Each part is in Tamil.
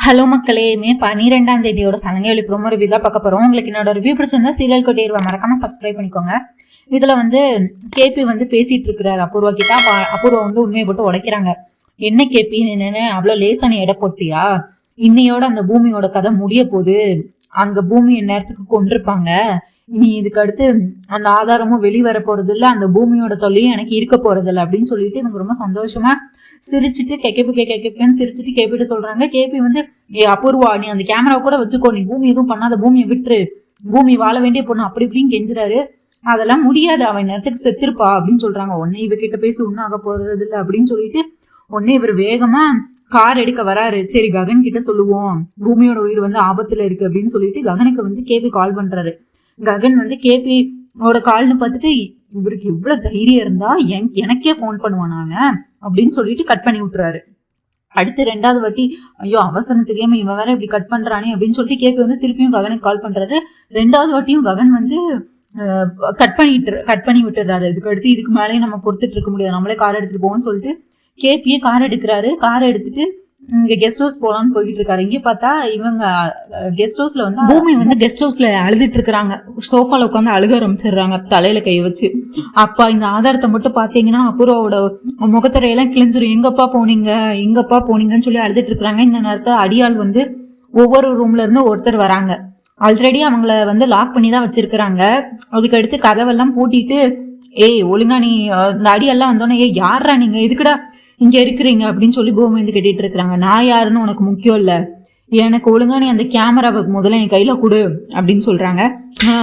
ஹலோ மக்களே, மே 12ஆம் தேதியோட சலங்கை ப்ரோமோ ரிவ்யூ தான் பார்க்க போறோம். உங்களுக்கு என்னோட ரிவ்யூ பிடிச்சிருந்தா சீரியல் கொட்டேருவா மறக்காம சப்ஸ்கிரைப் பண்ணிக்கோங்க. இதுல கேபி பேசிட்டு இருக்கிறாரு அபூர்வா கிட்ட. அபூர்வா உண்மையை போட்டு உடைக்கிறாங்க. என்ன கேபி, என்ன அவ்வளவு லேசா நீ எடை போட்டியா? இன்னையோட அந்த பூமியோட கதை முடிய போகுது. அங்க பூமி நேரத்துக்கு கொண்டிருப்பாங்க. நீ இதுக்கு அடுத்து அந்த ஆதாரமும் வெளிவர போறது இல்ல, அந்த பூமியோட தொல்லையும் எனக்கு இருக்க போறது இல்லை அப்படின்னு சொல்லிட்டு இவங்க ரொம்ப சந்தோஷமா சிரிச்சுட்டு கேப்பேன்னு சிரிச்சுட்டு கேபிட்டு சொல்றாங்க. கேபி ஏ அபூர்வா, நீ அந்த கேமரா கூட வச்சுக்கோ, நீ பூமி எதுவும் பண்ணாத, பூமியை விட்டுரு, பூமி வாழ வேண்டிய பொண்ணு அப்படி இப்படின்னு கெஞ்சுறாரு. அதெல்லாம் முடியாது, அவன் நேரத்துக்கு செத்துருப்பா அப்படின்னு சொல்றாங்க. உடனே இவகிட்ட பேசி ஒன்னும் ஆக போறது இல்லை அப்படின்னு சொல்லிட்டு உடனே இவர் வேகமா கார் எடுக்க வராரு. சரி ககன் கிட்ட சொல்லுவோம், பூமியோட உயிர் ஆபத்துல இருக்கு அப்படின்னு சொல்லிட்டு ககனுக்கு கேபி கால் பண்றாரு. ககன் கேபியோட கால்னு பார்த்துட்டு இவருக்கு இவ்வளவு தைரியம் இருந்தா எனக்கே போன் பண்ணுவானாங்க அப்படின்னு சொல்லிட்டு கட் பண்ணி விட்டுறாரு. அடுத்து 2வது வாட்டி ஐயோ அவசரம் தெரியாம இவன் வேற இப்படி கட் பண்றானே அப்படின்னு சொல்லிட்டு கேபி திருப்பியும் ககனுக்கு கால் பண்றாரு. 2வது வாட்டியும் ககன் கட் பண்ணி விட்டுறாரு. இதுக்கு மேலேயும் நம்ம பொறுத்துட்டு இருக்க முடியாது, நம்மளே கார் எடுத்துட்டு போவோம்னு சொல்லிட்டு கேபியே கார் எடுக்கிறாரு. கார் எடுத்துட்டு இங்க கெஸ்ட் ஹவுஸ் போலான்னு போயிட்டு இருக்காரு. இங்க பார்த்தா இவங்க கெஸ்ட் ஹவுஸ்ல பூமி கெஸ்ட் ஹவுஸ்ல அழுதுட்டு இருக்கிறாங்க. சோஃபால உட்காந்து அழுக ஆரம்பிச்சிடுறாங்க தலையில கைய வச்சு. அப்பா இந்த ஆதாரத்தை மட்டும் பாத்தீங்கன்னா அபூர்வாவோட முகத்திரையெல்லாம் கிழிஞ்சிரும். எங்கப்பா போனீங்கன்னு சொல்லி அழுதுட்டு இருக்கிறாங்க. இந்த நேரத்துல அடியாள் ஒவ்வொரு ரூம்ல இருந்து ஒருத்தர் வராங்க. ஆல்ரெடி அவங்கள லாக் பண்ணி தான் வச்சிருக்கிறாங்க. அதுக்கு அடுத்து கதவெல்லாம் பூட்டிட்டு ஏய் ஒழுங்கா நீ இந்த அடியெல்லாம் வந்தோன்னே ஏய் யாரா நீங்க எதுக்குடா இங்க இருக்கிறீங்க அப்படின்னு சொல்லி பூமி கேட்டுட்டு இருக்கிறாங்க. நான் யாருன்னு உனக்கு முக்கியம் இல்ல, எனக்கு ஒழுங்கா நீ அந்த கேமராவை முதல்ல என் கையில கொடு அப்படின்னு சொல்றாங்க.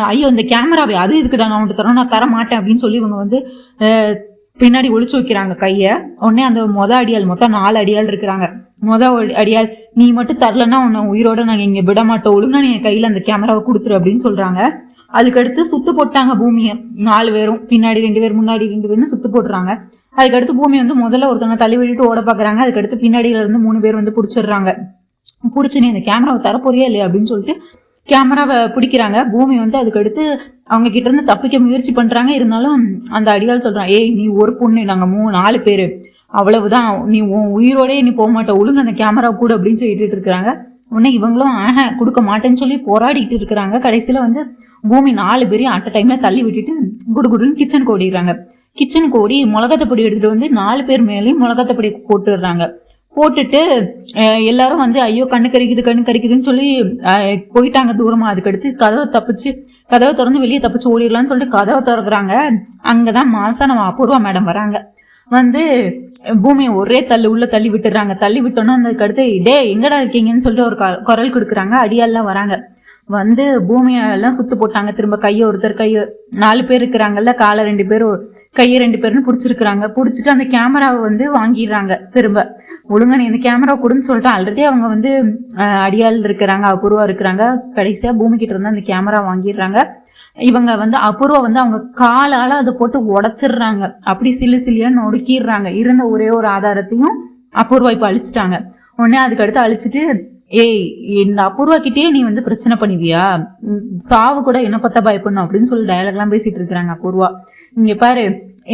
ஐயோ இந்த கேமராவை அது எதுக்குடா நான் உன்ட்டு தரோம், நான் தர மாட்டேன் அப்படின்னு சொல்லி இவங்க பின்னாடி ஒளிச்சு வைக்கிறாங்க கைய. உடனே அந்த அடியாள் மொத்தம் 4 அடியாள் இருக்கிறாங்க. அடியாள் நீ மட்டும் தரலன்னா உன்னை உயிரோட நாங்க இங்க விட மாட்டோம், ஒழுங்கா நீ என் கையில அந்த கேமராவை கொடுத்துரு அப்படின்னு சொல்றாங்க. அதுக்கடுத்து சுத்து போட்டாங்க பூமியை. 4 பேரும், பின்னாடி 2 பேர் முன்னாடி 2 பேர்னு சுத்து போட்டுறாங்க. அதுக்கடுத்து பூமி முதல்ல ஒருத்தவங்க தள்ளி விட்டுட்டு ஓட பாக்குறாங்க. அதுக்கடுத்து பின்னாடியில இருந்து 3 பேர் பிடிச்சிடுறாங்க. பிடிச்சி நீ அந்த கேமராவை தரப்போறியா இல்லையா அப்படின்னு சொல்லிட்டு கேமராவை பிடிக்கிறாங்க. பூமி அதுக்கடுத்து அவங்க கிட்ட இருந்து தப்பிக்க முயற்சி பண்றாங்க. இருந்தாலும் அந்த அடியால் சொல்றான், ஏய் நீ ஒரு பொண்ணு, நாங்க 4 பேரு, அவ்வளவுதான், நீ உன் உயிரோடே நீ போக மாட்ட, ஒழுங்கு அந்த கேமரா கூட அப்படின்னு சொல்லிட்டு இருக்கிறாங்க. உடனே இவங்களும் கொடுக்க மாட்டேன்னு சொல்லி போராடிட்டு இருக்கிறாங்க. கடைசியில பூமி 4 பேரையும் அட் டைம்ல தள்ளி விட்டுட்டு குடுகுடுன்னு கிச்சனுக்கு ஓடிடுறாங்க. கிச்சனுக்கு ஓடி மிளகாத்தப்பொடி எடுத்துட்டு 4 பேர் மேலேயும் மிளகாத்தப்பொடி போட்டுடுறாங்க. போட்டுட்டு எல்லாரும் ஐயோ கண்ணு கறிக்குதுன்னு சொல்லி போயிட்டாங்க தூரமா. அதுக்கடுத்து கதவை திறந்து வெளியே தப்பிச்சு ஓடிடலாம்னு சொல்லிட்டு கதவை திறக்குறாங்க. அங்கதான் மாசா நம்ம அபூர்வா மேடம் வராங்க. பூமியை ஒரே உள்ள தள்ளி விட்டுறாங்க. தள்ளி விட்டோன்னா அதுக்கடுத்து டே எங்கடா இருக்கீங்கன்னு சொல்லிட்டு ஒரு குரல் கொடுக்குறாங்க. அடியாலாம் வராங்க. பூமியெல்லாம் சுத்து போட்டாங்க. திரும்ப ஒருத்தர் 4 பேர் இருக்கிறாங்கல்ல, காலை 2 பேரும் கையை 2 பேருன்னு பிடிச்சிருக்கிறாங்க. பிடிச்சிட்டு அந்த கேமராவை வாங்கிடுறாங்க. திரும்ப ஒழுங்கா நீ இந்த கேமரா கொடுன்னு சொல்லிட்டு ஆல்ரெடி அவங்க அடியால் இருக்கிறாங்க, அபூர்வா இருக்கிறாங்க. கடைசியா பூமி கிட்ட இருந்து அந்த கேமரா வாங்கிடுறாங்க. இவங்க அபூர்வா அவங்க காலால அதை போட்டு உடைச்சிடுறாங்க. அப்படி சில்லியான்னு நொடுக்கிடுறாங்க. இருந்த ஒரே ஒரு ஆதாரத்தையும் அபூர்வா இப்ப அழிச்சிட்டாங்க. உடனே அதுக்கடுத்து அழிச்சிட்டு ஏய் இந்த அபூர்வா கிட்டே நீ பிரச்சனை பண்ணுவியா, சாவு கூட என்ன பார்த்தா பயப்படணும் அப்படின்னு சொல்லி டயலாக் எல்லாம் பேசிட்டு இருக்கிறாங்க அபூர்வா. இங்க பாரு,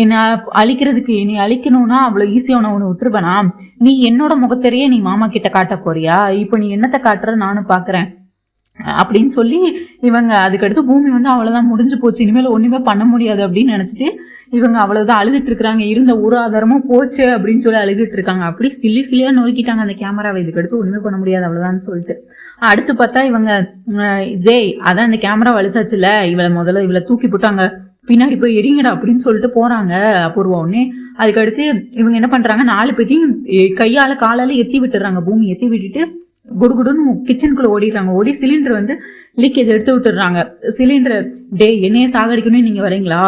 என்ன அழிக்கிறதுக்கு நீ அழிக்கணும்னா அவ்வளவு ஈஸியா உன்னை விட்டுருப்பனா? நீ என்னோட முகத்தரையே நீ மாமா கிட்ட காட்ட போறியா? இப்ப நீ என்னத்தை காட்டுற நானும் பாக்குறேன் அப்படின்னு சொல்லி இவங்க அதுக்கடுத்து பூமி அவ்வளவுதான் முடிஞ்சு போச்சு, இனிமேல் ஒண்ணுமே பண்ண முடியாது அப்படின்னு நினைச்சிட்டு இவங்க அவ்வளவுதான் அழுதுட்டு இருக்கிறாங்க. இருந்த ஒரு ஆதாரமும் போச்சு அப்படின்னு சொல்லி அழுதுட்டு இருக்காங்க. அப்படி சில்லியா நொறுக்கிட்டாங்க அந்த கேமராவை. இதுக்கடுத்து ஒண்ணுமே பண்ண முடியாது அவ்வளவுதான் சொல்லிட்டு அடுத்து பார்த்தா இவங்க ஜெய் அதான் அந்த கேமரா வலிச்சாச்சுல, இவளை தூக்கி போட்டாங்க, பின்னாடி போய் எரிங்கடா அப்படின்னு சொல்லிட்டு போறாங்க அபூர்வா. உடனே அதுக்கடுத்து இவங்க என்ன பண்றாங்க, 4 பேத்தையும் கையால காலால எத்தி விட்டுறாங்க. பூமி எத்தி விட்டுட்டு குடுகுடுன்னு கிச்சனுக்குள்ள ஓடிடுறாங்க. ஓடி சிலிண்டர் லீக்கேஜ் எடுத்து விட்டுறாங்க. சிலிண்டர் டே என்னையே சாகடிக்கணும், நீங்க வரீங்களா,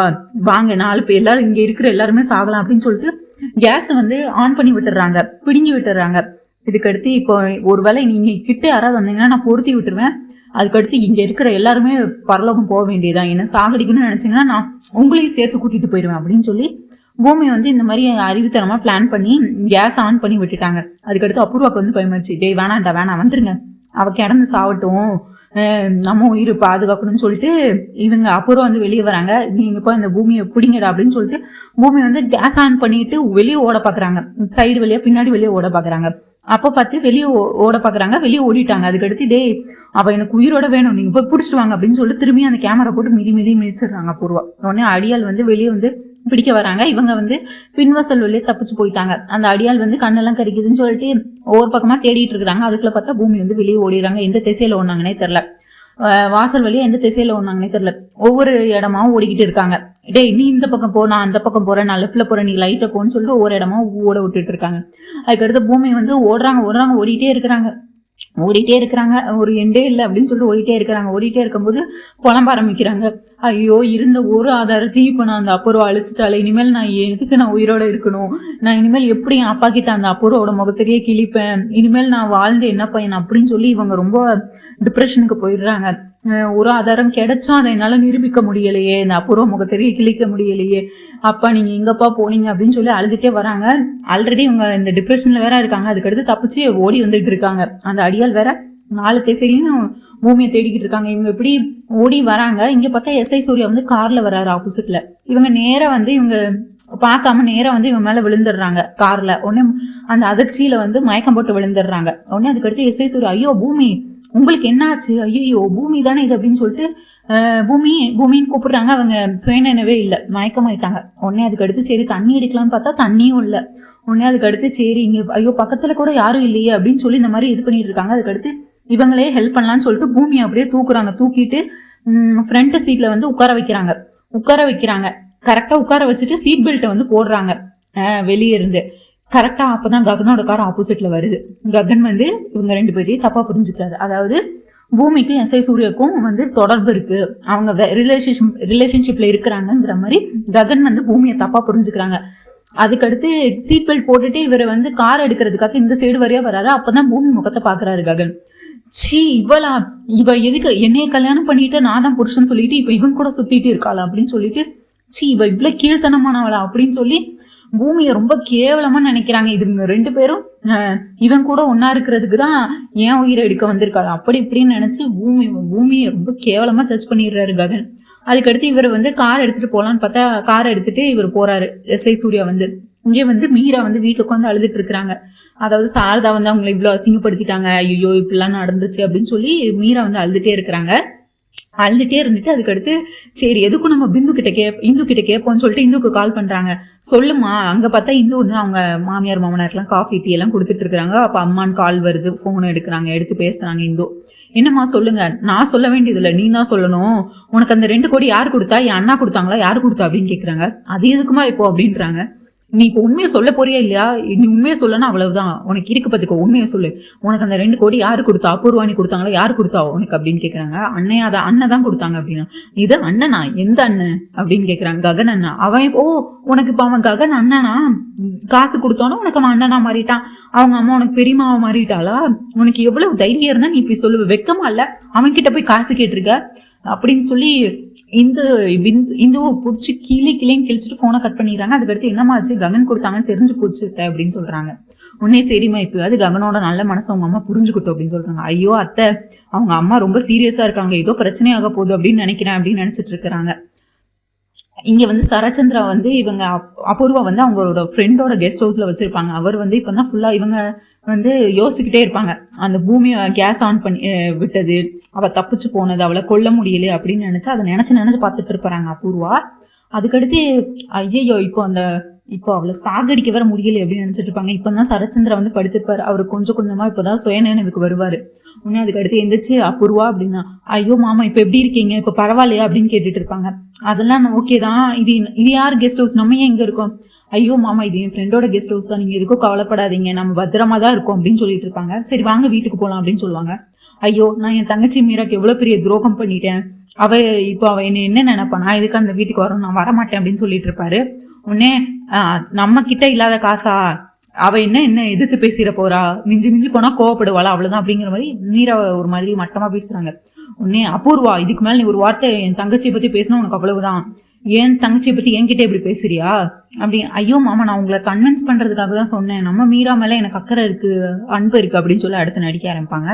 வாங்க 4 பேர் எல்லாரும் இங்க இருக்கிற எல்லாருமே சாகலாம் அப்படின்னு சொல்லிட்டு கேஸ் ஆன் பண்ணி விட்டுறாங்க, பிடுங்கி விட்டுறாங்க. இதுக்கடுத்து இப்போ ஒருவேளை நீங்க கிட்ட யாராவது வந்தீங்கன்னா நான் பொருத்தி விட்டுருவேன். அதுக்கடுத்து இங்க இருக்கிற எல்லாருமே பரலோகம் போக வேண்டியதான், என்ன சாகடிக்கணும்னு நினைச்சீங்கன்னா நான் உங்களையும் சேர்த்து கூட்டிட்டு போயிடுவேன் அப்படின்னு சொல்லி பூமி இந்த மாதிரி அறிவுத்தனமா பிளான் பண்ணி கேஸ் ஆன் பண்ணி விட்டுட்டாங்க. அதுக்கடுத்து அபூர்வாக்கு பயமாச்சு, டே வேணாம் வந்துருங்க அவ கிடந்து சாவட்டும், நம்ம உயிர் பாதுகாக்கணும்னு சொல்லிட்டு இவங்க அப்புறம் வந்து வெளியே வராங்க. நீங்க போய் அந்த பூமியை பிடிங்கடா அப்படின்னு சொல்லிட்டு பூமி வந்து கேஸ் ஆன் பண்ணிட்டு வெளியே ஓட பாக்குறாங்க. சைடு வழியா பின்னாடி வெளியே ஓட பாக்குறாங்க. அப்ப பார்த்து வெளியே ஓட பாக்குறாங்க, வெளியே ஓடிட்டாங்க. அதுக்கடுத்து டே அவ எனக்கு உயிரோட வேணும், நீங்க போய் பிடிச்சிடுவாங்க அப்படின்னு சொல்லிட்டு திரும்பி அந்த கேமரா போட்டு மிதி மிதிச்சிடுறாங்க பூர்வா. உடனே அடியால் வந்து வெளியே வந்து பிடிக்க வராங்க. இவங்க வந்து பின்வசல் வழியே தப்பிச்சு போயிட்டாங்க. அந்த அடியால் வந்து கண்ணெல்லாம் கறிக்குதுன்னு சொல்லிட்டு ஒவ்வொரு பக்கமா தேடிட்டு இருக்காங்க. அதுக்குள்ள பார்த்தா பூமி வந்து வெளியே ஓடிடுறாங்க. எந்த திசையில ஓடினாங்கன்னே தெரியல. வாசல் வழியா எந்த திசையில ஓடினாங்கன்னே தெரியல. ஒவ்வொரு இடமாவும் ஓடிக்கிட்டு இருக்காங்க. டேய் நீ இந்த பக்கம் போ, நான் அந்த பக்கம் போறேன், நான் லெஃப்ட்ல போறேன், நீ லைட்டை போன்னு சொல்லிட்டு ஒவ்வொரு இடமா ஓட விட்டுட்டு இருக்காங்க. அதுக்கடுத்து பூமி வந்து ஓடுறாங்க ஓடிட்டே இருக்கிறாங்க. ஒரு எண்டே இல்லை அப்படின்னு சொல்லிட்டு ஓடிட்டே இருக்கும்போது புலம்ப ஆரம்பிக்கிறாங்க. ஐயோ, இருந்த ஒரு ஆதாரத்தையும் இப்போ நான் அந்த அப்புறம் அழிச்சிட்டாலே, இனிமேல் நான் எதுக்கு நான் உயிரோட இருக்கணும், நான் இனிமேல் எப்படி என் அப்பா கிட்ட அந்த அப்புறவோட முகத்திலேயே கிழிப்பேன், இனிமேல் நான் வாழ்ந்து என்ன பையன் அப்படின்னு சொல்லி இவங்க ரொம்ப டிப்ரெஷனுக்கு போயிடுறாங்க. ஒரு ஆதாரம் கிடைச்சும் அதை என்னால நிரூபிக்க முடியலையே, இந்த அப்புறம் முகத்திலேயே கிழிக்க முடியலையே, அப்பா நீங்க எங்கப்பா போனீங்க அப்படின்னு சொல்லி அழுதுட்டே வராங்க. ஆல்ரெடி இவங்க இந்த டிப்ரெஷன்ல வேற இருக்காங்க. அதுக்கடுத்து தப்பிச்சு ஓடி வந்துட்டு இருக்காங்க. அந்த அடியால் வேற 4 திசையிலையும் பூமியை தேடிக்கிட்டு இருக்காங்க. இவங்க இப்படி ஓடி வராங்க. இங்க பார்த்தா எஸ்ஐ சூர்யா வந்து கார்ல வராரு ஆப்போசிட்ல. இவங்க நேரா வந்து இவங்க பார்க்காம நேரா வந்து இவன் மேல விழுந்துடுறாங்க கார்ல. உடனே அந்த அதிர்ச்சியில வந்து மயக்கம் போட்டு விழுந்துடுறாங்க. உடனே அதுக்கடுத்து எஸ்ஐ சூர்யா, ஐயோ பூமி உங்களுக்கு என்ன ஆச்சு, ஐயோ பூமி தானே இது அப்படின்னு சொல்லிட்டு பூமின்னு கூப்பிடுறாங்க. அவங்க சுயநினைவே இல்லை, மயக்கமாயிட்டாங்க. உடனே அதுக்கடுத்து சரி தண்ணி அடிக்கலாம்னு பார்த்தா தண்ணியும் இல்லை. உடனே அதுக்கடுத்து சரி இங்க ஐயோ பக்கத்துல கூட யாரும் இல்லையே அப்படின்னு சொல்லி இந்த மாதிரி இது பண்ணிட்டு இருக்காங்க. அதுக்கடுத்து இவங்களே ஹெல்ப் பண்ணலாம்னு சொல்லிட்டு பூமியை அப்படியே தூக்கிட்டு ஃப்ரண்ட் சீட்ல வந்து உட்கார வைக்கிறாங்க. கரெக்டா உட்கார வச்சுட்டு சீட் பெல்ட்டை வந்து போடுறாங்க வெளியே இருந்து. கரெக்டா அப்பதான் ககனோட கார் ஆப்போசிட்ல வருது. ககன் வந்து இவங்க 2 பேரையும் தப்பா புரிஞ்சுக்கிறாரு. அதாவது பூமிக்கும் எஸ்ஐ சூர்யாக்கும் வந்து தொடர்பு இருக்கு, அவங்க ரிலேஷன்ஷிப்ல இருக்கிறாங்கிற மாதிரி ககன் வந்து பூமியை தப்பா புரிஞ்சுக்கிறாங்க. அதுக்கடுத்து சீட் பெல்ட் போட்டுட்டு இவர் வந்து கார் எடுக்கிறதுக்காக இந்த சைடு வரையா வர்றாரு. அப்பதான் பூமி முகத்தை பாக்குறாரு ககன். இவ எதுக்கு என்னைய கல்யாணம் பண்ணிட்டு நான் தான் புருஷன் சொல்லிட்டு இப்ப இவன் கூட சுத்திட்டு இருக்காளா அப்படின்னு சொல்லிட்டு இவ இவ்வளவு கீழ்த்தனமானவளா அப்படின்னு சொல்லி பூமியை ரொம்ப கேவலமா நினைக்கிறாங்க. இதுங்க 2 பேரும் இவன் கூட ஒன்னா இருக்கிறதுக்கு தான் ஏன் உயிரை எடுக்க வந்திருக்காரு அப்படி இப்படின்னு நினைச்சு பூமியை ரொம்ப கேவலமா ஜட்ஜ் பண்ணிடுறாரு ககன். அதுக்கடுத்து இவர் வந்து கார் எடுத்துட்டு போலான்னு பார்த்தா காரை எடுத்துட்டு இவர் போறாரு. எஸ்ஐ சூர்யா வந்து இங்கே வந்து மீரா வந்து வீட்டுக்கு உட்காந்து அழுதுட்டு இருக்கிறாங்க. அதாவது சாரதா வந்து அவங்களை இவ்வளவு அசிங்கப்படுத்திட்டாங்க, ஐயோ இப்படிலாம் நடந்துச்சு அப்படின்னு சொல்லி மீரா வந்து அழுதுட்டே இருந்துட்டு அதுக்கடுத்து சரி எதுக்கும் நம்ம இந்து கிட்ட கேட்போம்னு சொல்லிட்டு இந்துக்கு கால் பண்றாங்க. சொல்லுமா, அங்க பார்த்தா இந்து வந்து அவங்க மாமியார் மாமனாருக்கெல்லாம் காஃபி டீ எல்லாம் கொடுத்துட்டு இருக்காங்க. அப்ப அம்மான்னு கால் வருது, போன் எடுத்து பேசுறாங்க. இந்து என்னம்மா சொல்லுங்க, நான் சொல்ல வேண்டியது இல்லை, நீ தான் சொல்லணும், உனக்கு அந்த 2 கோடி யார் கொடுத்தா, என் அண்ணா கொடுத்தாங்களா, யாரு கொடுத்தா அப்படின்னு கேக்குறாங்க. அது எதுக்குமா இப்போ அப்படின்றாங்க. நீ இப்போ உண்மையை சொல்ல போறியா இல்லையா, நீ உண்மையை சொல்லனா அவ்வளவுதான், உனக்கு இருக்கு பத்துக்கோ, உண்மையை சொல்லு, உனக்கு அந்த 2 கோடி யாரு கொடுத்தா, அபூர்வாணி கொடுத்தாங்களா, யாரு கொடுத்தா உனக்கு அப்படின்னு கேக்குறாங்க. அண்ணன் தான் கொடுத்தாங்க அப்படின்னா. இது அண்ணனா, எந்த அண்ணன் அப்படின்னு கேக்குறாங்க. ககன் அண்ணா. அவன் உனக்கு இப்ப அவன் ககன் அண்ணனா, காசு கொடுத்தோன்னா உனக்கு அவன் அண்ணனா மாறிட்டான், அவங்க அம்மா உனக்கு பெரியமாவை மாறிட்டாளா, உனக்கு எவ்வளவு தைரியம் இருந்தா நீ இப்படி சொல்லுவ, வெக்கமா இல்ல அவன் கிட்ட போய் காசு கேட்டிருக்க அப்படின்னு சொல்லி இந்துவை பிடிச்சி கிளின்னு கிழிச்சிட்டு போனை கட் பண்ணிடுறாங்க. அதுக்கடுத்து என்னமா ஆச்சு, ககன் கொடுத்தாங்கன்னு தெரிஞ்சு போச்சு அப்படின்னு சொல்றாங்க. உடனே சரிம்மா இப்பயாவது ககனோட நல்ல மனசு அவங்க அம்மா புரிஞ்சுக்கிட்டோம் அப்படின்னு சொல்றாங்க. ஐயோ அத்தை, அவங்க அம்மா ரொம்ப சீரியஸா இருக்காங்க, ஏதோ பிரச்சனையாக போகுது அப்படின்னு நினைச்சிட்டு இருக்கிறாங்க. இங்க வந்து சரச்சந்திரா வந்து இவங்க அபூர்வா வந்து அவங்களோட ஃப்ரெண்டோட கெஸ்ட் ஹவுஸ்ல வச்சிருப்பாங்க. அவர் வந்து இப்பதான் ஃபுல்லா இவங்க வந்து யோசிச்சுக்கிட்டே இருப்பாங்க. அந்த பூமியை கேஸ் ஆன் பண்ணி விட்டது, அவ தப்பிச்சு போனது, அவளை கொல்ல முடியல அப்படின்னு நினைச்சு பார்த்துட்டு இருப்பாங்க அபூர்வா. அதுக்கடுத்து ஐயோ இப்போ அவளை சாகடிக்க வர முடியல அப்படின்னு நினைச்சிட்டு இருப்பாங்க. இப்பதான் சரச்சந்திரா வந்து படுத்திருப்பாரு. அவரு கொஞ்சம் கொஞ்சமா இப்பதான் சுயநினைவுக்கு வருவாரு. உடனே அதுக்கடுத்து எந்திரிச்சு அபூர்வா அப்படின்னா, ஐயோ மாமா இப்ப எப்படி இருக்கீங்க, இப்ப பரவாயில்லையா அப்படின்னு கேட்டுட்டு இருப்பாங்க. அதெல்லாம் ஓகே தான், இது யார் கெஸ்ட் ஹவுஸ், நம்ம ஏன் இங்க இருக்கோம், ஐயோ மாமா இது என் ஃப்ரெண்டோட கெஸ்ட் ஹவுஸ் தான், நீங்க எதுக்கும் கவலைப்படாதீங்க, நம்ம பத்திரமா தான் இருக்கோம் அப்படின்னு சொல்லிட்டு இருப்பாங்க. சரி வாங்க வீட்டுக்கு போலாம் அப்படின்னு சொல்லுவாங்க. ஐயோ நான் என் தங்கச்சி மீராக்கு எவ்வளவு பெரிய துரோகம் பண்ணிட்டேன், அவ என்ன நினைப்பா, நான் இதுக்கு அந்த வீட்டுக்கு வரும், நான் வரமாட்டேன் அப்படின்னு சொல்லிட்டு இருப்பாரு. உடனே நம்ம கிட்ட இல்லாத காசா, அவ என்ன எதிர்த்து பேசிட போறா, மிஞ்சி போனா கோவப்படுவாளா, அவ்வளவுதான் அப்படிங்கிற மாதிரி மீரா ஒரு மாதிரி மட்டமா பேசுறாங்க. உடனே அபூர்வா, இதுக்கு மேல நீ ஒரு வார்த்தை என் தங்கச்சியை பத்தி பேசினா உனக்கு அவ்வளவுதான், ஏன் தங்கச்சியை பற்றி என்கிட்ட இப்படி பேசுறியா அப்படி. ஐயோ மாமா, நான் உங்களை கன்வின்ஸ் பண்ணுறதுக்காக தான் சொன்னேன், நம்ம மீரா மேலே எனக்கு அக்கறை இருக்குது, அன்பு இருக்குது அப்படின்னு சொல்லி அடுத்து நடிக்க ஆரம்பிப்பாங்க.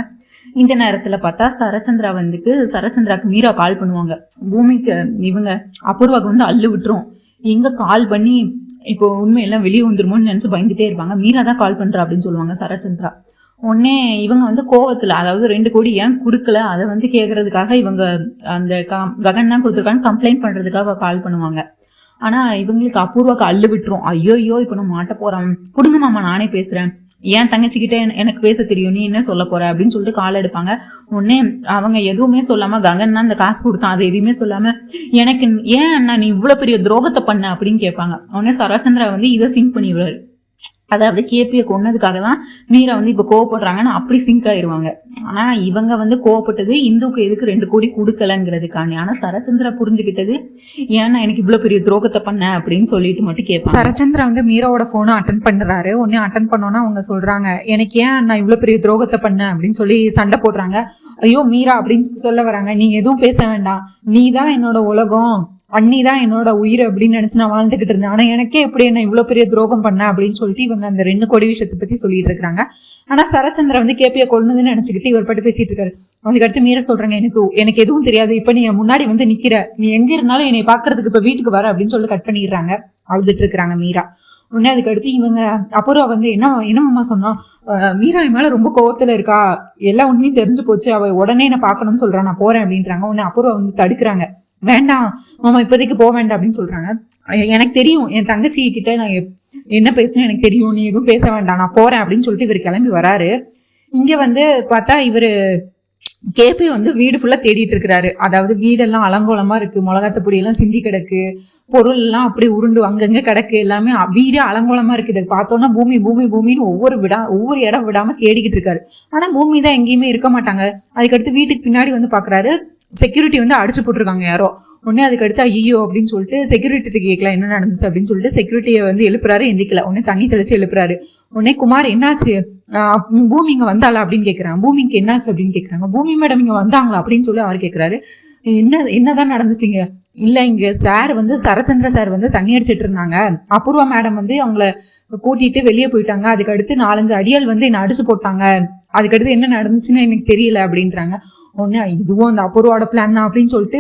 இந்த நேரத்தில் பார்த்தா சரச்சந்திராவுக்கு மீரா கால் பண்ணுவாங்க. பூமிக்கு இவங்க அபூர்வாவுக்கு வந்து அள்ளு விட்டுரும். எங்கே கால் பண்ணி இப்போ உண்மையெல்லாம் வெளியே வந்துருமோன்னு நினச்சி பயந்துட்டே இருப்பாங்க. மீரா தான் கால் பண்ணுறா அப்படின்னு சொல்லுவாங்க சரச்சந்திரா. உடனே இவங்க வந்து கோவத்தில், அதாவது 2 கோடி ஏன் கொடுக்கல அதை வந்து கேட்கறதுக்காக இவங்க அந்த ககன் தான் கொடுத்துருக்கான்னு கம்ப்ளைண்ட் பண்ணுறதுக்காக கால் பண்ணுவாங்க. ஆனால் இவங்களுக்கு அபூர்வாக்கு அள்ளு விட்டுரும். ஐயோ இப்போ நான் மாட்ட போகிறேன், கொடுங்க மாமா நானே பேசுகிறேன், ஏன் தங்கச்சிக்கிட்ட எனக்கு பேச தெரியும், நீ என்ன சொல்ல போற அப்படின்னு சொல்லிட்டு கால் எடுப்பாங்க. உடனே அவங்க எதுவுமே சொல்லாம, ககன் தான் அந்த காசு கொடுத்தான், அது எதுவுமே சொல்லாம, எனக்கு ஏன் அண்ணா நீ இவ்வளவு பெரிய துரோகத்தை பண்ண அப்படின்னு கேட்பாங்க. உடனே சரச்சந்திரா வந்து இதை சிங்க் பண்ணிடுவாரு. அதாவது கேபியை கொன்னதுக்காக தான் மீரா வந்து இப்போ கோவப்படுறாங்கன்னு அப்படி சிங்க் ஆயிடுவாங்க. ஆனால் இவங்க வந்து கோவப்பட்டது இந்துக்கு எதுக்கு 2 கோடி கொடுக்கலங்கிறதுக்காண்டி. ஆனால் சரச்சந்திரா புரிஞ்சுக்கிட்டது, ஏன்னா எனக்கு இவ்வளோ பெரிய துரோகத்தை பண்ண அப்படின்னு சொல்லிட்டு மட்டும் கேட்பேன். சரச்சந்திரா வந்து மீராவோட ஃபோனை அட்டன் பண்ணுறாரு. உடனே அட்டன் பண்ணோன்னா அவங்க சொல்கிறாங்க, எனக்கு ஏன் நான் இவ்வளோ பெரிய துரோகத்தை பண்ணேன் அப்படின்னு சொல்லி சண்டை போடுறாங்க. ஐயோ மீரா அப்படின்னு சொல்ல வராங்க, நீ எதுவும் பேச வேண்டாம், நீ தான் என்னோட உலகம், அண்ணி தான் என்னோட உயிர் அப்படின்னு நினைச்சு நான் வாழ்ந்துகிட்டு இருந்தேன், ஆனா எனக்கே எப்படி என்ன இவ்வளவு பெரிய துரோகம் பண்ண அப்படின்னு சொல்லிட்டு இவங்க அந்த 2 கோடி விஷயத்தை பத்தி சொல்லிட்டு இருக்காங்க. ஆனா சரச்சந்திரா வந்து கேபியை கொள்ளுதுன்னு நினைச்சுக்கிட்டு இவர் பாட்டு பேசிட்டு இருக்காரு. அதுக்கடுத்து மீரா சொல்றாங்க, எனக்கு எதுவும் தெரியாது, இப்ப நீ முன்னாடி வந்து நிக்கிற, நீ எங்க இருந்தாலும் என்னை பாக்குறதுக்கு இப்ப வீட்டுக்கு வர அப்படின்னு சொல்லி கட் பண்ணிடுறாங்க. அழுதுட்டு இருக்கிறாங்க மீரா. உடனே அதுக்கடுத்து இவங்க அபூர்வா வந்து என்னம்மா சொன்னா, மீரா என் மேல ரொம்ப கோவத்துல இருக்கா, எல்லா உண்மையும் தெரிஞ்சு போச்சு, அவ உடனே என்ன பாக்கணும்னு சொல்றா, நான் போறேன் அப்படின்றாங்க. உடனே அபூர்வா வந்து தடுக்கிறாங்க, வேண்டாம் மாமா இப்போதைக்கு போக வேண்டாம் அப்படின்னு சொல்றாங்க. எனக்கு தெரியும், என் தங்கச்சி கிட்ட நான் என்ன பேசணும் எனக்கு தெரியும், நீ எதுவும் பேச வேண்டாம், நான் போறேன் அப்படின்னு சொல்லிட்டு இவர் கிளம்பி வராரு. இங்க வந்து பார்த்தா இவரு கேபி வந்து வீடு ஃபுல்லா தேடிட்டு இருக்கிறாரு. அதாவது வீடெல்லாம் அலங்கோலமா இருக்கு, மிளகாத்த பொடி எல்லாம் சிந்தி கிடக்கு, பொருள் எல்லாம் அப்படி உருண்டு அங்கங்க கிடக்கு, எல்லாமே வீடே அலங்கோலமா இருக்கு. இதை பார்த்தோன்னா பூமின்னு ஒவ்வொரு இடம் விடாம தேடிக்கிட்டு இருக்காரு. ஆனா பூமி தான் எங்கேயுமே இருக்க மாட்டாங்க. அதுக்கடுத்து வீட்டுக்கு பின்னாடி வந்து பாக்குறாரு, செக்யூரிட்டி வந்து அடிச்சு போட்டிருக்காங்க யாரோ. உடனே அதுக்கடுத்து ஐயோ அப்படின்னு சொல்லிட்டு செக்யூரிட்டி கேட்கலாம் என்ன நடந்துச்சு அப்படின்னு சொல்லிட்டு செக்யூரிட்டியை வந்து எழுப்புறாரு, எந்திக்கல. உடனே தண்ணி தெளிச்சு எழுப்புறாரு. உடனே குமார் என்னாச்சு, பூமி இங்க வந்தாளா அப்படின்னு கேட்கறாங்க. பூமிக்கு என்னாச்சு அப்படின்னு கேட்கறாங்க. பூமி மேடம் இங்க வந்தாங்களா அப்படின்னு சொல்லி அவர் கேட்கறாரு. என்னதான் நடந்துச்சுங்க? இல்ல இங்க சார் வந்து சரச்சந்திர சார் வந்து தண்ணி அடிச்சிட்டு இருந்தாங்க, அபூர்வா மேடம் வந்து அவங்கள கூட்டிட்டு வெளியே போயிட்டாங்க, அதுக்கடுத்து 4-5 அடியால் வந்து என்ன அடிச்சு போட்டாங்க, அதுக்கடுத்து என்ன நடந்துச்சுன்னு எனக்கு தெரியல அப்படின்றாங்க. உடனே இதுவும் அந்த அபூர்வோட பிளான் தான் அப்படின்னு சொல்லிட்டு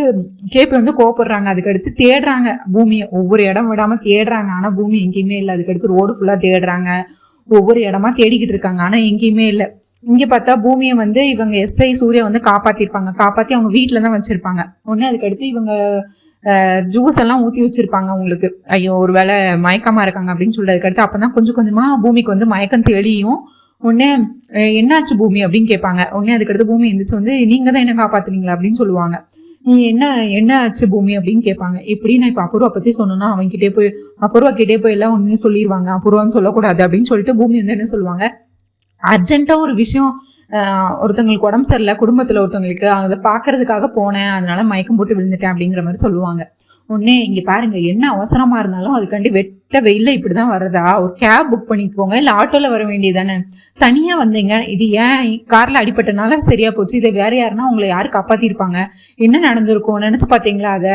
கேபி வந்து கோவப்படுறாங்க. அதுக்கடுத்து தேடுறாங்க பூமியை, ஒவ்வொரு இடம் விடாம தேடுறாங்க. ஆனா பூமி எங்கேயுமே இல்லை. அதுக்கடுத்து ரோடு ஃபுல்லா தேடுறாங்க, ஒவ்வொரு இடமா தேடிக்கிட்டு இருக்காங்க. ஆனா எங்கேயுமே இல்லை. இங்க பார்த்தா பூமியை வந்து இவங்க எஸ்ஐ சூர்யா வந்து காப்பாத்திருப்பாங்க. காப்பாத்தி அவங்க வீட்டுல தான் வச்சிருப்பாங்க. உடனே அதுக்கடுத்து இவங்க ஜூஸ் எல்லாம் ஊத்தி வச்சிருப்பாங்க அவங்களுக்கு. ஐயோ ஒரு வேளை மயக்கமா இருக்காங்க அப்படின்னு சொல்லி அதுக்கடுத்து அப்பதான் கொஞ்சம் கொஞ்சமா பூமிக்கு வந்து மயக்கம் தெளியும். உடனே என்னாச்சு பூமி அப்படின்னு கேட்பாங்க. உடனே அதுக்கடுத்து பூமி எந்திரிச்சு வந்து நீங்க தான் என்ன காப்பாத்துனீங்களா அப்படின்னு சொல்லுவாங்க. நீ என்ன ஆச்சு பூமி அப்படின்னு கேட்பாங்க. எப்படி நான் இப்ப அபூர்வா பத்தி சொன்னோன்னா அபூர்வா கிட்டே போய் எல்லாம் உண்மையும் சொல்லிடுவாங்க, அபூர்வான்னு சொல்லக்கூடாது அப்படின்னு சொல்லிட்டு பூமி வந்து என்ன சொல்லுவாங்க, அர்ஜென்ட்டா ஒரு விஷயம், ஒருத்தவங்களுக்கு உடம்பு சரியில்லை, குடும்பத்துல ஒருத்தவங்களுக்கு அதை பாக்குறதுக்காக போனேன், அதனால மயக்கம் போட்டு விழுந்துட்டேன் அப்படிங்கிற மாதிரி சொல்லுவாங்க. உடனே இங்க பாருங்க, என்ன அவசரமா இருந்தாலும் அதுக்காண்டி வெட்ட வெயில இப்படிதான் வர்றதா, ஒரு கேப் புக் பண்ணிக்கோங்க, இல்ல ஆட்டோல வர வேண்டியதானே, தனியா வந்தீங்க, இது ஏன் கார்ல அடிபட்டனால சரியா போச்சு, இதை வேற யாருன்னா உங்களை யாரு காப்பாத்திருப்பாங்க, என்ன நடந்திருக்கும் நினைச்சு பாத்தீங்களா, அத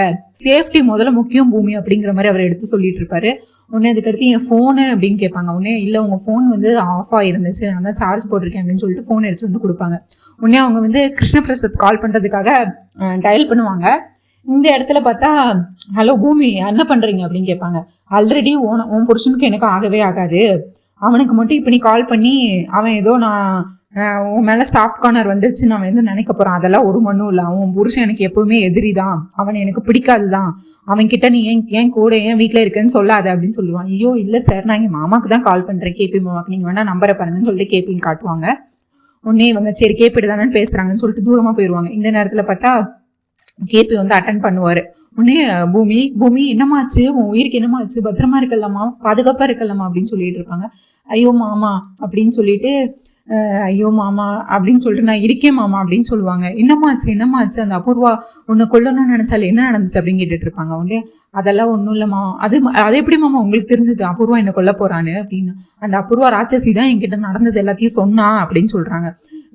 சேஃப்டி முதல்ல முக்கியம் பூமி அப்படிங்கிற மாதிரி அவர் எடுத்து சொல்லிட்டு இருப்பாரு. உடனே அதுக்கடுத்து என் ஃபோனு அப்படின்னு கேட்பாங்க. உடனே இல்லை உங்க ஃபோன் வந்து ஆஃப் ஆயிருந்துச்சு, நான் தான் சார்ஜ் போட்டிருக்கேன் அப்படின்னு சொல்லிட்டு ஃபோன் எடுத்து வந்து கொடுப்பாங்க. உடனே அவங்க வந்து கிருஷ்ணபிரசாத் கால் பண்றதுக்காக டயல் பண்ணுவாங்க. இந்த இடத்துல பார்த்தா ஹலோ பூமி என்ன பண்றீங்க அப்படின்னு கேட்பாங்க. ஆல்ரெடி உன் புருஷனுக்கு எனக்கு ஆகவே ஆகாது, அவனுக்கு மட்டும் இப்போ நீ கால் பண்ணி அவன் ஏதோ நான் உன் மேல சாஃப்ட் கார்னர் வந்துருச்சு நான் வந்து நினைக்க போறான், அதெல்லாம் ஒரு மண்ணும் இல்லை, அவன் புருஷன் எனக்கு எப்பவுமே எதிரி தான், அவன் எனக்கு பிடிக்காதுதான், அவன் கிட்ட நீ ஏன் கூட ஏன் வீட்டுல இருக்கேன்னு சொல்லாத அப்படின்னு சொல்லுவான். ஐயோ இல்ல சார், நான் எங்க மாமாக்கு தான் கால் பண்றேன், கேபி மாமாக்கு, நீங்க வேணா நம்பரை பாருங்கன்னு சொல்லிட்டு கேபின்னு காட்டுவாங்க. உடனே இவங்க சரி கேபிட்டு தானே பேசுறாங்கன்னு சொல்லிட்டு தூரமா போயிடுவாங்க. இந்த நேரத்துல பார்த்தா கேபி வந்து அட்டன் பண்ணுவாரு. உடனே பூமி என்னமாச்சு, உன் உயிருக்கு என்னமாச்சு, பத்திரமா இருக்கலாமா, பாதுகாப்பா இருக்கலாமா அப்படின்னு சொல்லிட்டு இருப்பாங்க. ஐயோ மாமா அப்படின்னு சொல்லிட்டு ஐயோ மாமா அப்படின்னு சொல்லிட்டு நான் இருக்கேன் மாமா அப்படின்னு சொல்லுவாங்க. என்னமாச்சு அந்த அபூர்வா உன்னை கொல்லணும்னு நினைச்சால என்ன நடந்துச்சு அப்படின்னு கேட்டுட்டு இருப்பாங்க. உடனே அதெல்லாம் ஒன்றும் இல்லைம்மா, அது எப்படி மாமா உங்களுக்கு தெரிஞ்சது அபூர்வா என்ன கொல்ல போறான்னு அப்படின்னு. அந்த அபூர்வா ராட்சசி தான் என்கிட்ட நடந்தது எல்லாத்தையும் சொன்னா அப்படின்னு சொல்றாங்க.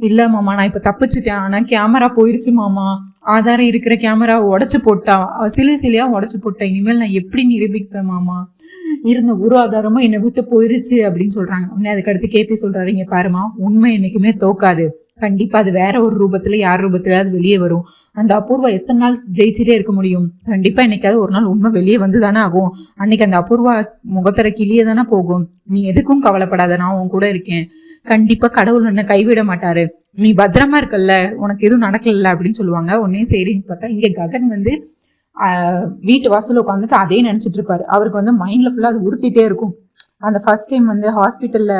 இல்ல மாமா நான் இப்ப தப்பிச்சுட்டேன், ஆனா கேமரா போயிருச்சு மாமா ஆதாரம் இருக்கிற கேமராவை உடச்சு போட்டா, சிலையா உடச்சு போட்டா, இனிமேல் நான் எப்படி நிரூபிப்பேன் மாமா, இருந்த ஒரு ஆதாரமும் என்னை விட்டு போயிருச்சு அப்படின்னு சொல்றாங்க. உடனே அதுக்கடுத்து கேபி சொல்றாரு, இங்க பாருமா, உண்மை என்னைக்குமே தோக்காது, கண்டிப்பா அது வேற ஒரு ரூபத்துல யார் ரூபத்திலாவது வெளியே வரும். அந்த அபூர்வா எத்தனை நாள் ஜெயிச்சுட்டே இருக்க முடியும்? கண்டிப்பா என்னைக்காவது ஒரு நாள் உண்மை வெளியே வந்து தானே ஆகும். அன்னைக்கு அந்த அபூர்வா முகத்தர கிளியே தானே போகும். நீ எதுக்கும் கவலைப்படாத, நான் உன் கூட இருக்கேன். கண்டிப்பா கடவுள் என்ன கைவிட மாட்டாரு, நீ பத்திரமா இருக்கல்ல, உனக்கு எதுவும் நடக்கல அப்படின்னு சொல்லுவாங்க. உடனே சரின்னு பார்த்தா இங்க ககன் வந்து வீட்டு வாசல் உட்காந்துட்டு அதே நினைச்சிட்டு இருப்பாரு. அவருக்கு வந்து மைண்ட்ல ஃபுல்லா அது உறுத்திட்டே இருக்கும். அந்த ஃபர்ஸ்ட் டைம் வந்து ஹாஸ்பிட்டல்ல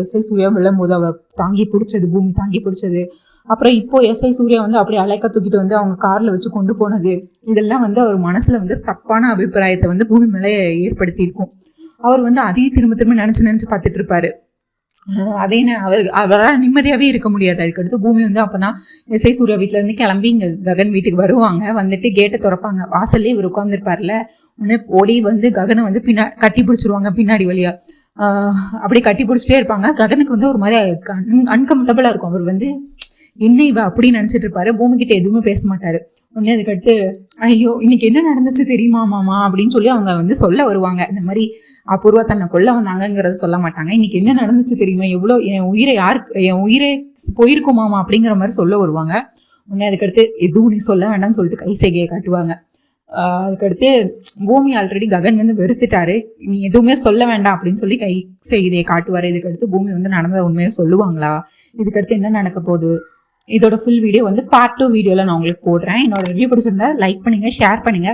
எஸ்ஐ சூர்யா விழும்போது அவர் தாங்கி பிடிச்சது, பூமி தாங்கி பிடிச்சது, அப்புறம் இப்போ எஸ்ஐ சூர்யா வந்து அப்படியே அலைக்க தூக்கிட்டு வந்து அவங்க கார்ல வச்சு கொண்டு போனது, இதெல்லாம் வந்து அவர் மனசுல வந்து தப்பான அபிப்பிராயத்தை வந்து பூமி மேலே ஏற்படுத்தி இருக்கும். அவர் வந்து அதையும் திரும்ப திரும்ப நினைச்சு பார்த்துட்டு இருப்பாரு. அதே அவரால் நிம்மதியாவே இருக்க முடியாது. அதுக்கடுத்து பூமி வந்து அப்பதான் எஸ்ஐ சூர்யா வீட்டுல இருந்து கிளம்பி இங்க ககன் வீட்டுக்கு வருவாங்க. வந்துட்டு கேட்டை திறப்பாங்க. வாசல்லே இவர் உட்கார்ந்துருப்பார்ல, உடனே ஓடி வந்து ககனை வந்து கட்டி பிடிச்சிருவாங்க பின்னாடி வழியா. அப்படி கட்டி பிடிச்சிட்டே இருப்பாங்க. ககனுக்கு வந்து ஒரு மாதிரி அன்கம்ஃபர்டபுளா இருக்கும். அவர் வந்து என்ன இவ அப்படின்னு நினைச்சிட்டு இருப்பாரு. பூமி கிட்ட எதுவுமே பேச மாட்டாரு. உடனே அதுக்கடுத்து ஐயோ இன்னைக்கு என்ன நடந்துச்சு தெரியுமா மாமா அப்படின்னு சொல்லி அவங்க வந்து சொல்ல வருவாங்க. இந்த மாதிரி அபூர்வா தன்னை கொல்ல வந்தாங்கிறத சொல்ல மாட்டாங்க. இன்னைக்கு என்ன நடந்துச்சு தெரியுமா, எவ்வளோ என் உயிரே போயிருக்கும் மாமா அப்படிங்கிற மாதிரி சொல்ல வருவாங்க. உடனே அதுக்கடுத்து எதுவும் நீ சொல்ல வேண்டாம்னு சொல்லிட்டு கை செய்கையை காட்டுவாங்க. அதுக்கடுத்து பூமி ஆல்ரெடி ககன் வந்து வெறுத்துட்டாரு, நீ எதுவுமே சொல்ல வேண்டாம் அப்படின்னு சொல்லி கை செய்கையை காட்டுவாரு. இதுக்கடுத்து பூமி வந்து நடந்த உண்மையை சொல்லுவாங்களா, இதுக்கடுத்து என்ன நடக்க போகுது, இதோட ஃபுல் வீடியோ வந்து பார்ட் 2 வீடியோல நான் உங்களுக்கு போடுறேன். என்னோட ரிவ்யூ பிடிச்சிருந்தா லைக் பண்ணுங்க, ஷேர் பண்ணுங்க,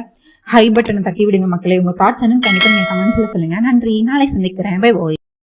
ஹை பட்டனை தட்டி விடுங்க மக்களே. உங்க தாட்ஸ் என்னன்னு கண்டிப்பா நீங்க கமெண்ட்ஸ்ல சொல்லுங்க. நன்றி, நாளை சந்திக்கிறேன். Bye bye.